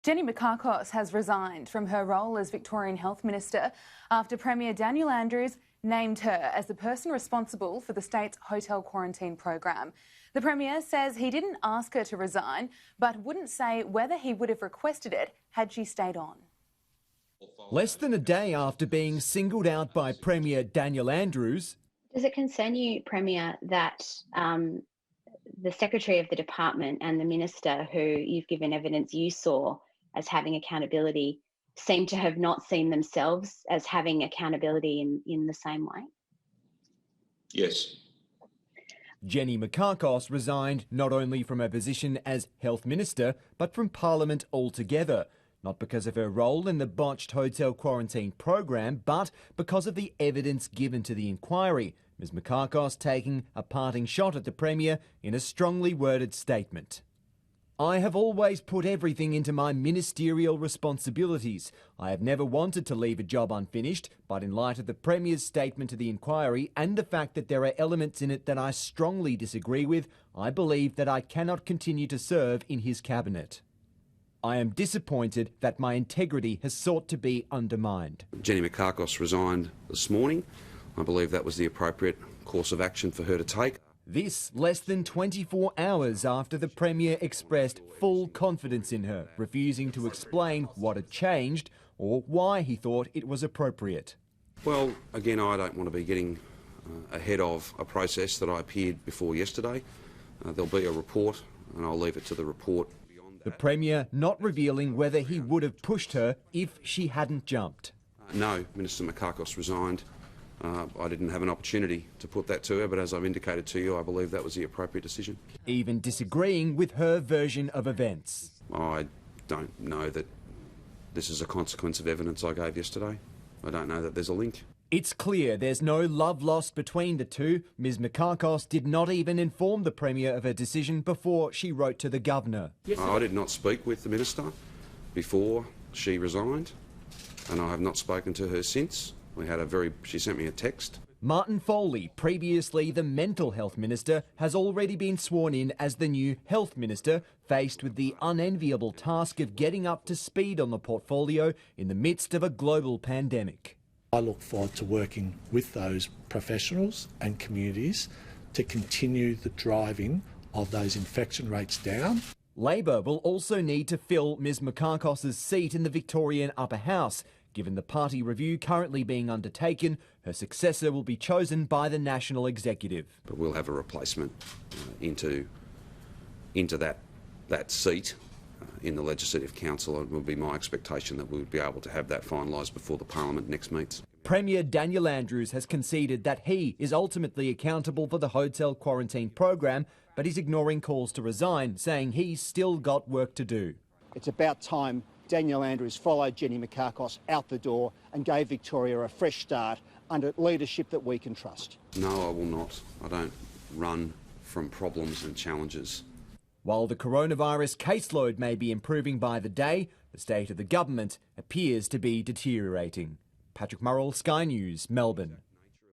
Ms Mikakos has resigned from her role as Victorian Health Minister after Premier Daniel Andrews named her as the person responsible for the state's hotel quarantine program. The Premier says he didn't ask her to resign, but wouldn't say whether he would have requested it had she stayed on. Less than a day after being singled out by Premier Daniel Andrews. Does it concern you, Premier, that the Secretary of the Department and the Minister who you've given evidence you saw as having accountability seem to have not seen themselves as having accountability in the same way? Yes. Ms Mikakos resigned not only from her position as Health Minister, but from Parliament altogether. Not because of her role in the botched hotel quarantine program, but because of the evidence given to the inquiry. Ms Mikakos taking a parting shot at the Premier in a strongly worded statement. "I have always put everything into my ministerial responsibilities. I have never wanted to leave a job unfinished, but in light of the Premier's statement to the inquiry and the fact that there are elements in it that I strongly disagree with, I believe that I cannot continue to serve in his cabinet. I am disappointed that my integrity has sought to be undermined." Ms Mikakos resigned this morning. I believe that was the appropriate course of action for her to take. This less than 24 hours after the Premier expressed full confidence in her, refusing to explain what had changed or why he thought it was appropriate. Well, again, I don't want to be getting ahead of a process that I appeared before yesterday. There'll be a report and I'll leave it to the report. The Premier not revealing whether he would have pushed her if she hadn't jumped. No, Minister Mikakos resigned. I didn't have an opportunity to put that to her, but as I've indicated to you, I believe that was the appropriate decision. Even disagreeing with her version of events. I don't know that this is a consequence of evidence I gave yesterday. I don't know that there's a link. It's clear there's no love lost between the two. Ms Mikakos did not even inform the Premier of her decision before she wrote to the Governor. I did not speak with the Minister before she resigned, and I have not spoken to her since. She sent me a text. Martin Foley, previously the Mental Health Minister, has already been sworn in as the new Health Minister, faced with the unenviable task of getting up to speed on the portfolio in the midst of a global pandemic. I look forward to working with those professionals and communities to continue the driving of those infection rates down. Labor will also need to fill Ms Mikakos' seat in the Victorian Upper House. Given the party review currently being undertaken, her successor will be chosen by the National Executive. But we'll have a replacement into that seat in the Legislative Council. It will be my expectation that we would be able to have that finalised before the Parliament next meets. Premier Daniel Andrews has conceded that he is ultimately accountable for the hotel quarantine program, but he's ignoring calls to resign, saying he's still got work to do. It's about time Daniel Andrews followed Ms Mikakos out the door and gave Victoria a fresh start under leadership that we can trust. No, I will not. I don't run from problems and challenges. While the coronavirus caseload may be improving by the day, the state of the government appears to be deteriorating. Patrick Murrell, Sky News, Melbourne.